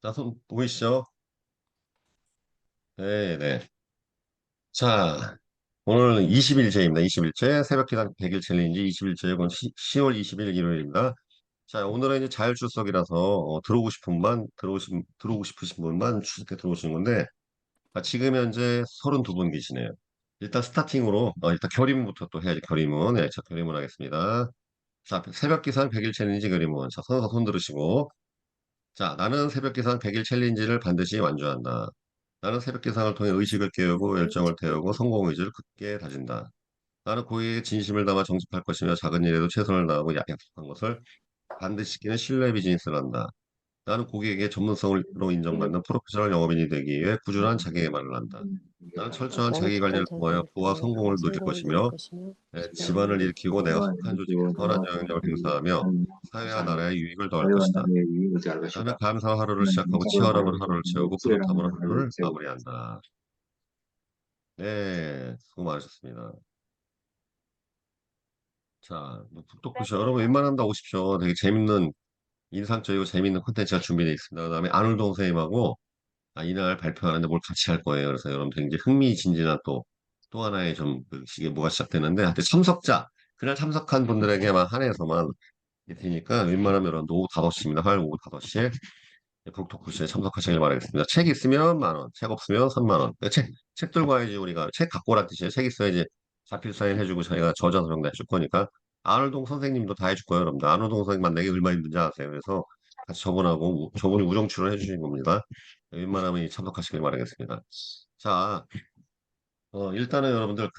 자, 손 보이시죠? 네네. 자, 오늘은 20일째입니다. 20일째. 새벽 기상 100일 챌린지 20일째. 건 10월 20일 일요일입니다. 자, 오늘은 이제 자율출석이라서 들어오고 싶으신 분만 출석해 들어오시는 건데, 지금 현재 32분 계시네요. 일단 스타팅으로, 일단 결의문부터 또 해야지, 결의문. 네, 자, 결의문 하겠습니다. 자, 새벽 기상 100일 챌린지 결의문. 자, 손 들으시고. 자, 나는 새벽 기상 100일 챌린지를 반드시 완주한다. 나는 새벽 기상을 통해 의식을 깨우고 열정을 태우고 성공 의지를 굳게 다진다. 나는 고객에게 진심을 담아 정직할 것이며 작은 일에도 최선을 다하고 약속한 것을 반드시 지키는 신뢰 비즈니스를 한다. 나는 고객에게 전문성으로 인정받는 프로페셔널 영업인이 되기 위해 꾸준한 자기 개발을 한다. 나는 철저한 나는 자기 관리를 철저한 자기 통하여 관리를 부와 통하여 부와 성공을 누릴 성공을 누릴 것이며 것이며 집안을 집안을 일으키고 내가 일으키고 속한 조직에 선한 영향력을 행사하며 사회와 나라의 유익을 더할 사회와 것이다. 나라의 유익을 대할 나는 것이다. 감사와 하루를 나는 시작하고 감사와 치열함으로 하루를 하루를 시작하고 채우고 치열한 뿌듯함으로 하루를 하루를 채우고 마무리한다. 네, 수고 많으셨습니다. 자, 뭐 북토크쇼 여러분 웬만하면 다 오십시오. 되게 재밌는 인상적이고 재밌는 콘텐츠가 준비되어 있습니다. 그다음에 안울동 선생님하고 이날 발표하는데 뭘 같이 할 거예요. 그래서 여러분들 이제 흥미진진한 또 하나의 이게 뭐가 시작되는데 하여튼 참석자 그날 참석한 분들에게만 한해서만 있으니까 웬만하면 여러분 오후 5시입니다. 화요일 오후 5시에 북토크쇼에 참석하시길 바라겠습니다. 책 있으면 만 원, 책 없으면 3만 원. 책 들고 와야지 우리가 책 갖고 오란 뜻이에요. 책 있어야지 자필 사인 해주고 저희가 저자 서명도 해줄 거니까 안울동 선생님도 다 해줄 거예요, 여러분들. 안울동 선생님 만나기 얼마나 힘든지 아세요? 그래서 같이 저분하고 저분이 우정 출연해 주신 겁니다. 웬만하면 참석하시길 바라겠습니다. 자, 일단은 여러분들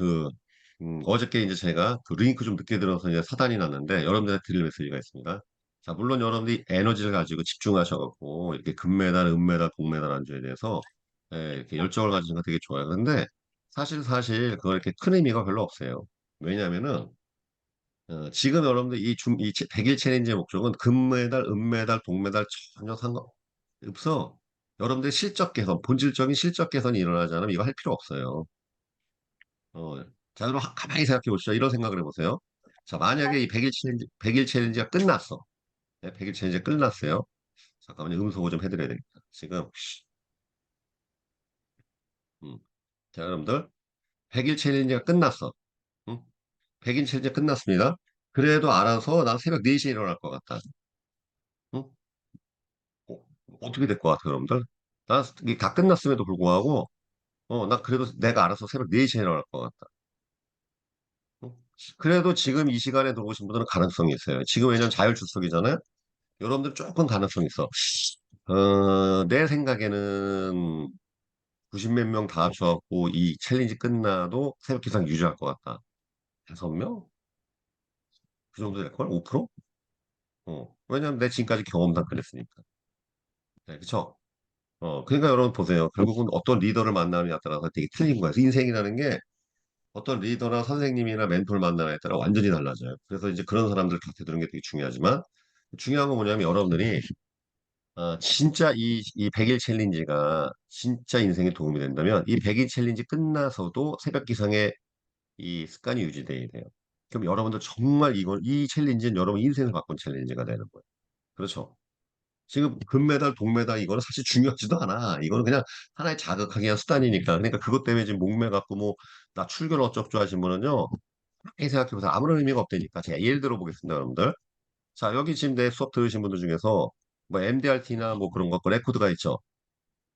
어저께 이제 제가 그 링크 좀 늦게 들어서 이제 사단이 났는데 여러분들한테 드릴 메시지가 있습니다. 자, 물론 여러분들이 에너지를 가지고 집중하셔갖고 이렇게 금메달, 은메달, 동메달 안주에 대해서 이렇게 열정을 가지는 거 되게 좋아요. 근데 사실 그거 이렇게 큰 의미가 별로 없어요. 왜냐하면은 지금 여러분들 이 100일 챌린지의 목적은 금메달, 은메달, 동메달 전혀 상관없어. 여러분들 실적 개선, 본질적인 실적 개선이 일어나지 않으면 이거 할 필요 없어요. 어, 자, 그럼 가만히 생각해 보시죠. 이런 생각을 해보세요. 자, 만약에 이 100일 챌린지가 끝났어. 네, 100일 챌린지가 끝났어요. 잠깐만요. 음소거 좀 해드려야 되겠다. 지금, 음. 자, 여러분들, 100일 챌린지가 끝났어. 응? 100일 챌린지 끝났습니다. 그래도 알아서 난 새벽 4시에 일어날 것 같다. 응? 어, 어떻게 될 것 같아요, 여러분들? 난 이게 다 끝났음에도 불구하고, 난 그래도 내가 알아서 새벽 4시에 일어날 것 같다. 응? 그래도 지금 이 시간에 들어오신 분들은 가능성이 있어요. 지금 왜냐면 자율출석이잖아요? 여러분들 조금 가능성이 있어. 내 생각에는 90 몇 명 다 합쳐갖고 이 챌린지 끝나도 새벽 기상 유지할 것 같다. 5명? 그 정도 될걸? 5%? 왜냐면 내 지금까지 경험담 그랬으니까. 네, 그쵸? 그러니까 여러분 보세요. 결국은 어떤 리더를 만나느냐에 따라서 되게 틀린 거예요. 인생이라는 게 어떤 리더나 선생님이나 멘토를 만나느냐에 따라 완전히 달라져요. 그래서 이제 그런 사람들 곁에 두는 게 되게 중요하지만 중요한 건 뭐냐면 여러분들이 진짜 이 100일 챌린지가 진짜 인생에 도움이 된다면 이 100일 챌린지 끝나서도 새벽 기상의 이 습관이 유지돼야 돼요. 그럼 여러분들 정말 이 챌린지는 여러분 인생을 바꾼 챌린지가 되는 거예요. 그렇죠? 지금 금메달, 동메달 이거는 사실 중요하지도 않아. 이거는 그냥 하나의 자극하기 위한 수단이니까. 그러니까 그것 때문에 지금 목매 갖고 뭐 나 출결 어쩌고 하신 분은요. 이 생각해보세요. 아무런 의미가 없다니까. 제가 예를 들어 보겠습니다, 여러분들. 자, 여기 지금 내 수업 들으신 분들 중에서 뭐 MDRT나 뭐 그런 거 레코드가 있죠.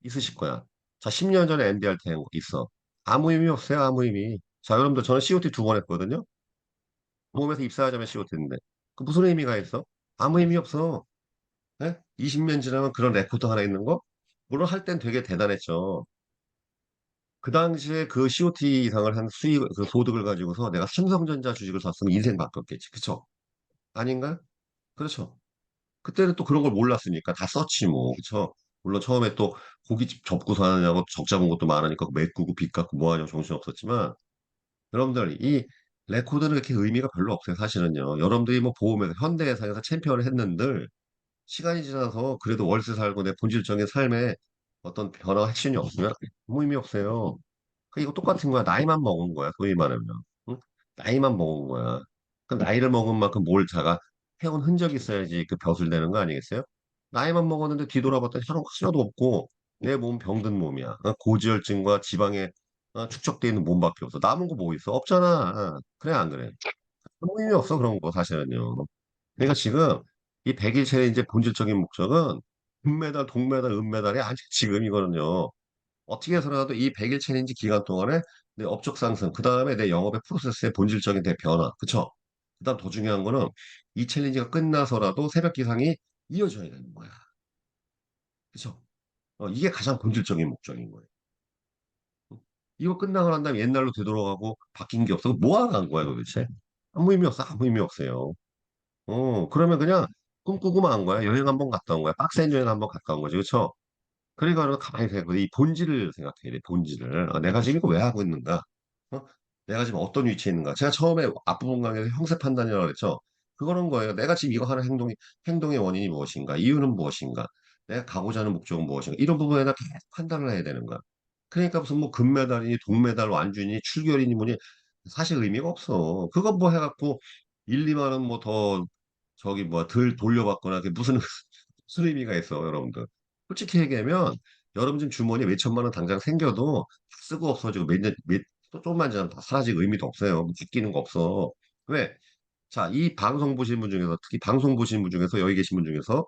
있으실 거야. 자, 10년 전에 MDRT 한 거 있어. 아무 의미 없어요, 아무 의미. 자, 여러분들 저는 COT 2번 했거든요. 모험에서 입사하자면 COT 했는데. 그 무슨 의미가 있어? 아무 의미 없어. 예? 20년 지나면 그런 레코드 하나 있는 거? 물론 할 땐 되게 대단했죠. 그 당시에 그 COT 이상을 한 그 소득을 가지고서 내가 삼성전자 주식을 샀으면 인생 바뀌었겠지. 그쵸? 아닌가? 그렇죠. 그때는 또 그런 걸 몰랐으니까 다 썼지 뭐. 그쵸? 물론 처음에 또 고깃집 접고 사느냐고 적 잡은 것도 많으니까 메꾸고 빚 갚고 뭐 하냐고 정신 없었지만 여러분들 이 레코드는 그렇게 의미가 별로 없어요. 사실은요. 여러분들이 뭐 보험에서 현대해상에서 챔피언을 했는들 시간이 지나서 그래도 월세 살고 내 본질적인 삶에 어떤 변화와 핵심이 없으면 아무 의미 없어요. 이거 똑같은 거야. 나이만 먹은 거야. 소위 말하면. 응? 나이만 먹은 거야. 그 나이를 먹은 만큼 뭘 자가 해온 흔적이 있어야지 그 벼슬 되는 거 아니겠어요? 나이만 먹었는데 뒤돌아봤더니 하나도 없고 내 몸 병든 몸이야. 고지혈증과 지방에 축적돼 있는 몸밖에 없어. 남은 거 뭐 있어? 없잖아. 그래 안 그래? 아무 의미 없어 그런 거 사실은요. 그러니까 지금 이 100일 챌린지의 본질적인 목적은 금메달, 동메달, 은메달이 아직 지금 이거는요. 어떻게 해서라도 이 100일 챌린지 기간 동안에 내 업적 상승, 그 다음에 내 영업의 프로세스의 본질적인 대 변화, 그쵸? 그 다음 더 중요한 거는 이 챌린지가 끝나서라도 새벽 기상이 이어져야 되는 거야. 그쵸? 이게 가장 본질적인 목적인 거예요. 이거 끝나고 난 다음에 옛날로 되돌아가고 바뀐 게 없어. 뭐 하나 한 거야, 도대체? 아무 의미 없어. 아무 의미 없어요. 그러면 그냥 꿈꾸고만 한 거야. 여행 한번 갔다 온 거야. 빡센 여행 한번 갔다 온 거지. 그쵸? 그러니까 가만히 생각해. 이 본질을 생각해야 돼. 본질을. 내가 지금 이거 왜 하고 있는가? 어? 내가 지금 어떤 위치에 있는가? 제가 처음에 앞부분 강의에서 형세 판단이라고 그랬죠. 그거는 거예요. 내가 지금 이거 하는 행동의 원인이 무엇인가? 이유는 무엇인가? 내가 가고자 하는 목적은 무엇인가? 이런 부분에 대해서 계속 판단을 해야 되는 거야. 그러니까 무슨 뭐 금메달이니 동메달 완주니 출결이니 뭐니 사실 의미가 없어. 그거 뭐 해갖고 1, 2만 원 뭐 더 저기 뭐 덜 돌려받거나 그게 무슨 무슨 의미가 있어, 여러분들. 솔직히 얘기하면 여러분 지금 주머니에 몇 천만 원 당장 생겨도 다 쓰고 없어지고 또 조금만 지나면 다 사라지고 의미도 없어요. 뭐 바뀌는 거 없어. 왜? 자, 이 방송 보시는 분 중에서 특히 방송 보시는 분 중에서 여기 계신 분 중에서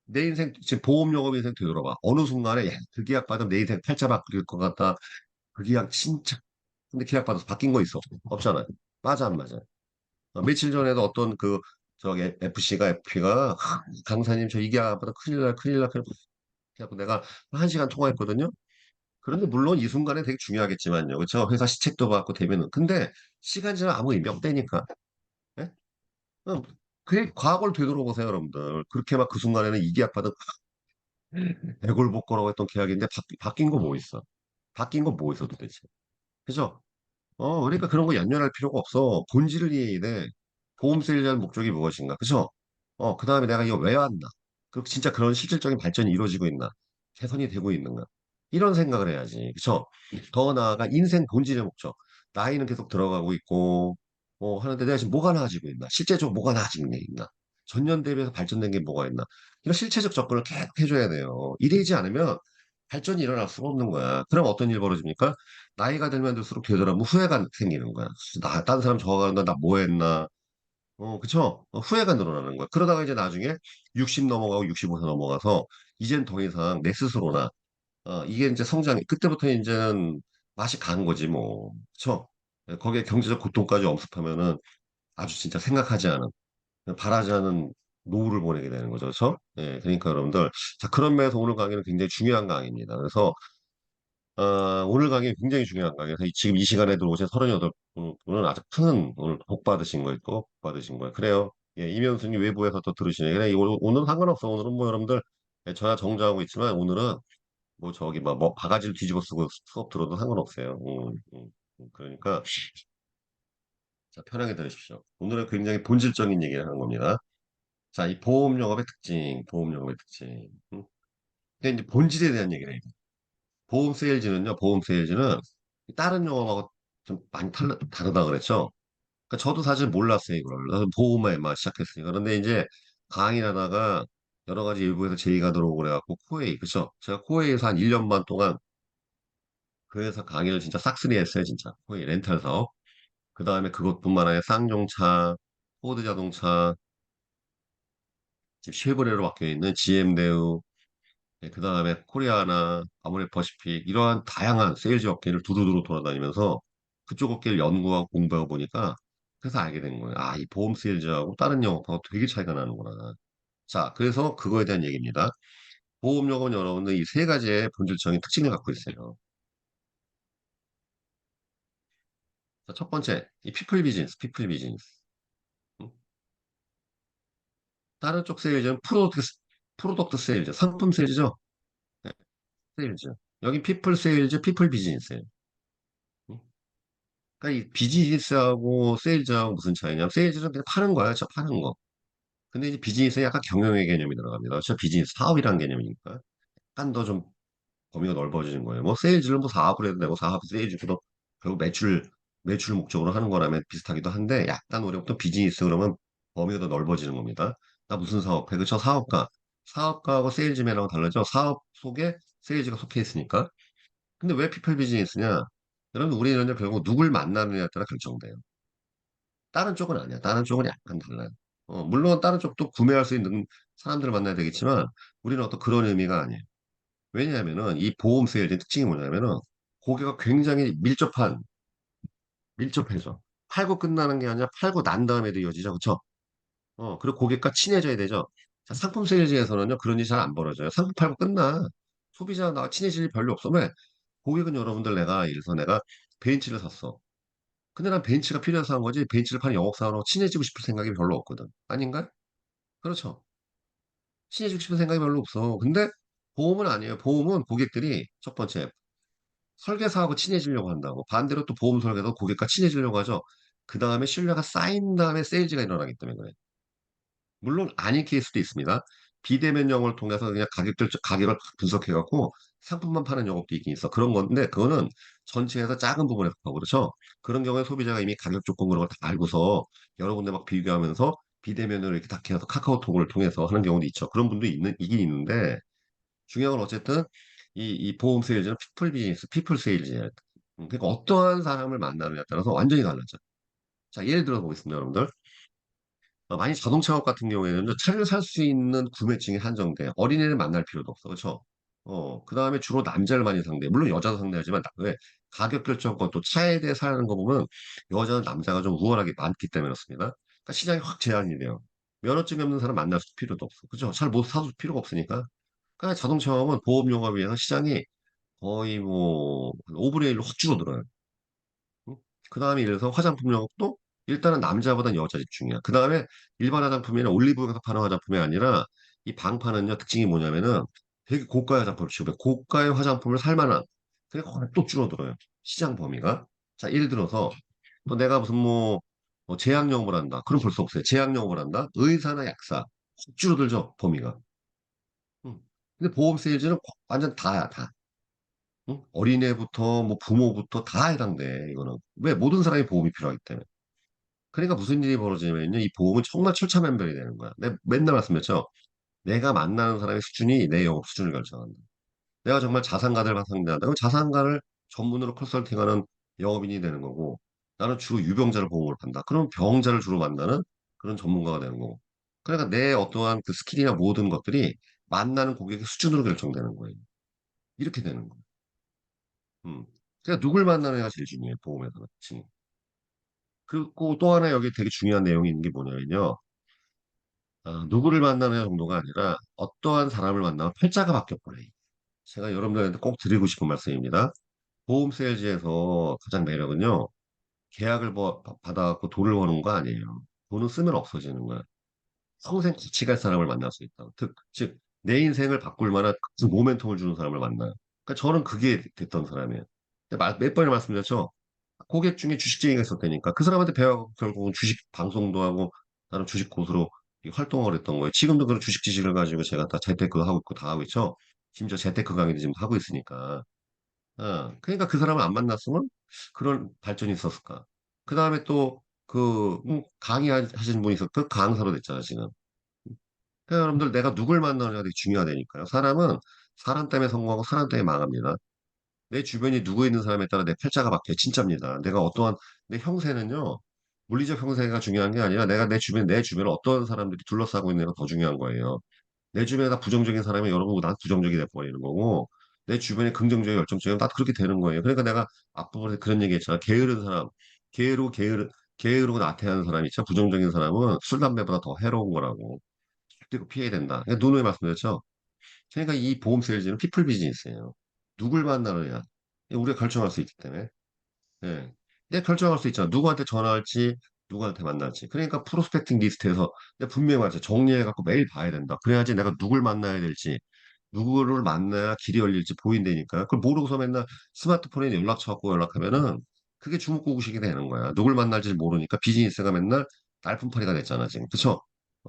내 인생 지금 보험 영업 인생 되돌아봐. 어느 순간에 야, 그 계약 받으면 내 인생 팔자 바뀔 것 같다. 그 계약 진짜 근데 계약 받아서 바뀐 거 있어? 없잖아요. 맞아 안 맞아? 며칠 전에도 어떤 그 저기 FC가 FP가 강사님 저 이게 아보다 큰일 날 그래갖고 내가 한 시간 통화했거든요. 그런데 물론 이 순간에 되게 중요하겠지만요. 그렇죠? 회사 시책도 받고 되면은 근데 시간 지나면 아무 의미 없다니까. 예? 어, 그 과거를 되돌아보세요, 여러분들. 그렇게 막 그 순간에는 이 계약 받은 대골복거라고 했던 계약인데 바뀐 거 뭐 있어? 바뀐 거 뭐 있어 도대체? 그죠? 그러니까 그런 거 연연할 필요가 없어. 본질을 이해해야 돼. 보험 세일즈의 목적이 무엇인가? 그죠? 그 다음에 내가 이거 왜 왔나? 그 진짜 그런 실질적인 발전이 이루어지고 있나? 개선이 되고 있는가? 이런 생각을 해야지. 그쵸? 더 나아가 인생 본질의 목적. 나이는 계속 들어가고 있고, 하는데 내가 지금 뭐가 나아지고 있나? 실제적으로 뭐가 나아지는 게 있나? 전년 대비해서 발전된 게 뭐가 있나? 이런 실체적 접근을 계속 해줘야 돼요. 이러지 않으면 발전이 일어날 수가 없는 거야. 그럼 어떤 일 벌어집니까? 나이가 들면 들수록 되돌아보면 후회가 생기는 거야. 다른 사람 저거 가는데 나 뭐 했나? 그쵸? 후회가 늘어나는 거야. 그러다가 이제 나중에 60 넘어가고 65세 넘어가서 이젠 더 이상 내 스스로나 이게 이제 성장이 그때부터 이제는 맛이 가는 거지 뭐. 그쵸? 거기에 경제적 고통까지 엄습하면은 아주 진짜 생각하지 않은 바라지 않은 노후를 보내게 되는 거죠. 그렇죠? 예, 그러니까 여러분들 자 그런 면에서 오늘 강의는 굉장히 중요한 강의입니다. 그래서 오늘 강의 굉장히 중요한 강의에서 지금 이 시간에 들어오신 38분은 아주 큰 오늘 복 받으신 거예요. 또 복 받으신 거예요. 그래요. 예, 이면수님 외부에서 또 들으시네. 그래, 오늘은 상관없어. 오늘은 뭐 여러분들 예, 저야 정주하고 있지만 오늘은 뭐 저기 뭐 바가지를 뒤집어 쓰고 수업 들어도 상관없어요. 그러니까 자, 편하게 들으십시오. 오늘은 굉장히 본질적인 얘기를 하는 겁니다. 자, 이 보험 영업의 특징, 보험 영업의 특징. 근데 이제 본질에 대한 얘기를 해요. 보험 세일즈는 다른 영업하고 좀 많이 다르다 그랬죠. 그러니까 저도 사실 몰랐어요, 이걸. 나도 보험에만 시작했으니까. 그런데 이제 강의를 하다가 여러 가지 일부에서 제의가 들어오고 그래갖고 코웨이, 그쵸? 제가 코웨이에서 한 1년 반 동안 그 회사 강의를 진짜 싹쓸이 했어요, 진짜. 코웨이 렌탈 사업. 그 다음에 그것뿐만 아니라 쌍용차, 포드 자동차, 지금 쉐보레로 바뀌어 있는 GM대우, 그 다음에 코리아나 아모레퍼시픽 이러한 다양한 세일즈 업계를 두루두루 돌아다니면서 그쪽 업계를 연구하고 공부하고 보니까 그래서 알게 된 거예요. 아, 이 보험 세일즈하고 다른 영업하고 되게 차이가 나는구나. 자, 그래서 그거에 대한 얘기입니다. 보험 영업은 여러분들 이 세 가지의 본질적인 특징을 갖고 있어요. 자, 첫 번째, 이 피플 비즈니스. 음? 다른 쪽 세일즈는 프로덕트 세일즈, 상품 세일즈죠? 네, 세일즈. 여기 피플 세일즈, 피플 비즈니스예요. 음? 그러니까 이 비즈니스하고 세일즈하고 무슨 차이냐면 세일즈는 그냥 파는 거야, 저 파는 거. 근데 이제 비즈니스에 약간 경영의 개념이 들어갑니다. 저 비즈니스 사업이라는 개념이니까 약간 더 좀 범위가 넓어지는 거예요. 뭐 세일즈를 뭐 사업을 해도 되고 사업 세일즈도 결국 매출 목적으로 하는 거라면 비슷하기도 한데 약간 우리부터 비즈니스 그러면 범위가 더 넓어지는 겁니다. 나 무슨 사업해? 그저 사업가. 사업가하고 세일즈맨하고 달라져. 사업 속에 세일즈가 속해 있으니까. 근데 왜 피플 비즈니스냐? 여러분, 우리는 결국 누굴 만나느냐에 따라 결정돼요. 다른 쪽은 아니야. 다른 쪽은 약간 달라요. 물론 다른 쪽도 구매할 수 있는 사람들을 만나야 되겠지만, 우리는 어떤 그런 의미가 아니에요. 왜냐하면은, 이 보험 세일즈의 특징이 뭐냐면은, 고객과 굉장히 밀접해져. 팔고 끝나는 게 아니라 팔고 난 다음에도 이어지죠. 그쵸? 그리고 고객과 친해져야 되죠. 자, 상품 세일즈에서는요, 그런 일이 잘 안 벌어져요. 상품 팔고 끝나. 소비자 나 친해질 일 별로 없어. 왜? 고객은 여러분들 내가, 예를 들어서 내가 벤츠를 샀어. 근데 난 벤츠가 필요해서 산 거지, 벤츠를 파는 영업사원하고 친해지고 싶을 생각이 별로 없거든. 아닌가? 그렇죠. 친해지고 싶은 생각이 별로 없어. 근데 보험은 아니에요. 보험은 고객들이 첫 번째, 설계사하고 친해지려고 한다고. 반대로 또 보험 설계도 고객과 친해지려고 하죠. 그 다음에 신뢰가 쌓인 다음에 세일즈가 일어나기 때문에 그래. 물론 아닌 케이스도 있습니다. 비대면 영업을 통해서 그냥 가격을 분석해갖고 상품만 파는 영업도 있긴 있어. 그런 건데, 그거는 전체에서 작은 부분에 속하고, 그렇죠? 그런 경우에 소비자가 이미 가격 조건 그런 걸 다 알고서 여러 군데 막 비교하면서 비대면으로 이렇게 다 해서 카카오톡을 통해서 하는 경우도 있죠. 그런 분도 이긴 있는데, 중요한 건 어쨌든 이 보험 세일즈는 피플 비즈니스, 피플 세일즈예요. 그러니까 어떠한 사람을 만나느냐에 따라서 완전히 달라져. 자, 예를 들어 보겠습니다, 여러분들. 만약 자동차 업 같은 경우에는 차를 살 수 있는 구매층이 한정돼. 어린이를 만날 필요도 없어. 그렇죠? 그 다음에 주로 남자를 많이 상대해. 물론 여자도 상대하지만, 왜? 가격 결정권 또 차에 대해 사는 거 보면 여자는 남자가 좀 우월하게 많기 때문에 그렇습니다. 그러니까 시장이 확 제한이 돼요. 면허증이 없는 사람 만날 필요도 없어. 그죠? 잘 못 사줄 필요가 없으니까. 그러니까 자동차업은 보험 용업에 의해서 시장이 거의 뭐 5분의 1로 확 줄어들어요. 그 다음에 예를 들어서 화장품 영업도 일단은 남자보다는 여자 집중이야. 그 다음에 일반 화장품이나 올리브영에서 파는 화장품이 아니라 이 방파는요, 특징이 뭐냐면은 되게 고가의 화장품을 취급해. 고가의 화장품을 살 만한. 그러니까 거기 또 줄어들어요. 시장 범위가. 자, 예를 들어서 또 내가 무슨 뭐 제약 영업을 한다. 그럼 볼 수 없어요. 제약 영업을 한다. 의사나 약사. 확 줄어들죠, 범위가. 음. 근데 보험 세일즈는 완전 다야, 다. 응? 어린애부터 뭐 부모부터 다 해당돼, 이거는. 왜? 모든 사람이 보험이 필요하기 때문에. 그러니까 무슨 일이 벌어지냐면요, 이 보험은 정말 철차만별이 되는 거야. 내가 맨날 말씀드렸죠. 내가 만나는 사람의 수준이 내 영업 수준을 결정한다. 내가 정말 자산가들만 상대한다. 그럼 자산가를 전문으로 컨설팅하는 영업인이 되는 거고, 나는 주로 유병자를 보험을 판다. 그럼 병자를 주로 만나는 그런 전문가가 되는 거고. 그러니까 내 어떠한 그 스킬이나 모든 것들이 만나는 고객의 수준으로 결정되는 거예요. 이렇게 되는 거예요. 음. 그러니까 누굴 만나느냐가 제일 중요해요, 보험에서는. 지금. 그리고 또 하나 여기 되게 중요한 내용이 있는 게 뭐냐면요. 누구를 만나느냐 정도가 아니라 어떠한 사람을 만나면 팔자가 바뀌어버려요. 제가 여러분들한테 꼭 드리고 싶은 말씀입니다. 보험 세일즈에서 가장 매력은요. 계약을 받아갖고 돈을 버는 거 아니에요. 돈은 쓰면 없어지는 거야. 평생 같이 갈 사람을 만날 수 있다. 즉, 내 인생을 바꿀 만한 그 모멘텀을 주는 사람을 만나요. 그러니까 저는 그게 됐던 사람이에요. 근데 몇 번을 말씀드렸죠. 고객 중에 주식쟁이가 있었다니까. 그 사람한테 배워서 결국은 주식 방송도 하고 나는 주식 고수로 이 활동을 했던 거예요. 지금도 그런 주식 지식을 가지고 제가 다 재테크도 하고 있고 다 하고 있죠. 심지어 재테크 강의도 지금 하고 있으니까. 그러니까 그 사람을 안 만났으면 그런 발전이 있었을까. 그 다음에 또 그 강의하신 분이 있었고 강사로 됐잖아 지금. 그러니까 여러분들 내가 누굴 만나느냐가 되게 중요하다니까요. 사람은 사람 때문에 성공하고 사람 때문에 망합니다. 내 주변이 누구 있는 사람에 따라 내 팔자가 바뀌어요. 진짜입니다. 내가 어떠한 내 형세는요. 물리적 형세가 중요한 게 아니라 내 주변에 어떤 사람들이 둘러싸고 있는가 더 중요한 거예요. 내 주변에 다 부정적인 사람이 여러분 난 부정적이 돼버리는 거고 내 주변에 긍정적이고 열정적이면 다 그렇게 되는 거예요. 그러니까 내가 앞부분에 그런 얘기 했잖아. 게으른 사람, 게으르고 나태한 사람이 있죠. 부정적인 사람은 술, 담배보다 더 해로운 거라고. 절대 피해야 된다. 그러니까 누누이 말씀드렸죠. 그러니까 이 보험 세일즈는 피플 비즈니스예요. 누굴 만나느냐. 우리가 결정할 수 있기 때문에. 예. 내가 결정할 수 있잖아. 누구한테 전화할지, 누구한테 만날지. 그러니까 프로스펙팅 리스트에서 내가 분명히 말이죠. 정리해갖고 매일 봐야 된다. 그래야지 내가 누굴 만나야 될지, 누구를 만나야 길이 열릴지 보인다니까. 그걸 모르고서 맨날 스마트폰에 연락처 갖고 연락하면은 그게 주먹구구식이 되는 거야. 누굴 만날지 모르니까 비즈니스가 맨날 날품팔이가 됐잖아, 지금. 그쵸?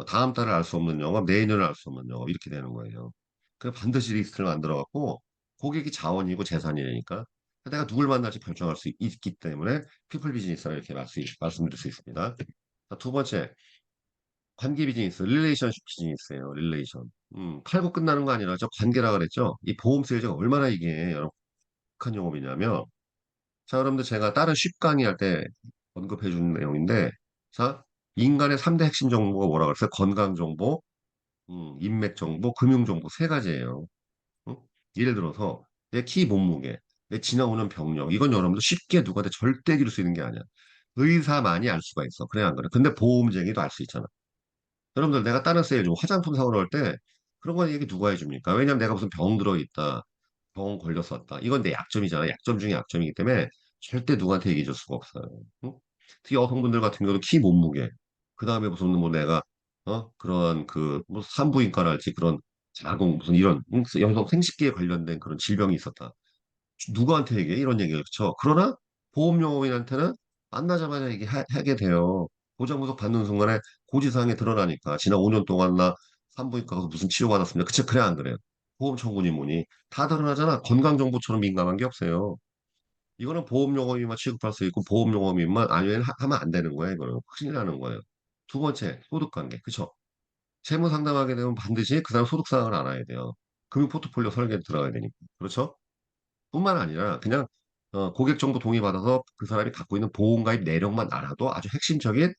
다음 달을 알 수 없는 영업, 내년을 알 수 없는 영업, 이렇게 되는 거예요. 그 반드시 리스트를 만들어 갖고 고객이 자원이고 재산이니까 내가 누굴 만날지 결정할 수 있기 때문에 피플 비즈니스라 이렇게 말씀드릴 수 있습니다. 자, 두 번째, 관계 비즈니스, 릴레이션십 비즈니스예요. 릴레이션. 팔고 끝나는 거 아니라 저 관계라 그랬죠. 이 보험 세일즈가 얼마나 이게 여러분 영업이냐면, 자, 여러분들 제가 다른 쉽 강의할 때 언급해 준 내용인데, 자, 인간의 3대 핵심 정보가 뭐라 그랬어요? 건강 정보, 인맥 정보, 금융 정보 세 가지예요. 응? 예를 들어서 내 키 몸무게, 내 지나오는 병력, 이건 여러분들 쉽게 누구한테 절대 기를 수 있는 게 아니야. 의사만이 알 수가 있어. 그래 안 그래? 근데 보험쟁이도 알 수 있잖아. 여러분들 내가 다른 세일 좀 화장품 사고 할 때 그런 거 얘기 누가 해줍니까? 왜냐면 내가 무슨 병 들어있다, 병 걸렸었다. 이건 내 약점이잖아. 약점 중에 약점이기 때문에 절대 누구한테 얘기해 줄 수가 없어요. 응? 특히 여성분들 같은 경우는 키 몸무게, 그 다음에 무슨 뭐 내가 그런 그뭐 산부인과랄지 그런 자궁 무슨 이런 여성 생식기에 관련된 그런 질병이 있었다. 누구한테 얘기해? 이런 얘기를 그쵸? 그러나 보험용어민한테는 만나자마자 얘기하게 돼요. 보장구속 받는 순간에 고지사항이 드러나니까 지난 5년 동안 나 산부인과 가서 무슨 치료받았습니다. 그쵸? 그래 안 그래요? 보험 청구니 뭐니 다 드러나잖아. 건강정보처럼 민감한 게 없어요. 이거는 보험용어민만 취급할 수 있고 보험용어민만 아니면 하면 안 되는 거예요. 이거는 큰일 나는 거예요. 두 번째, 소득관계. 그쵸? 채무 상담하게 되면 반드시 그 사람 소득사항을 알아야 돼요. 금융 포트폴리오 설계에 들어가야 되니까. 그렇죠? 뿐만 아니라 그냥 고객 정보 동의받아서 그 사람이 갖고 있는 보험가입 내역만 알아도 아주 핵심적인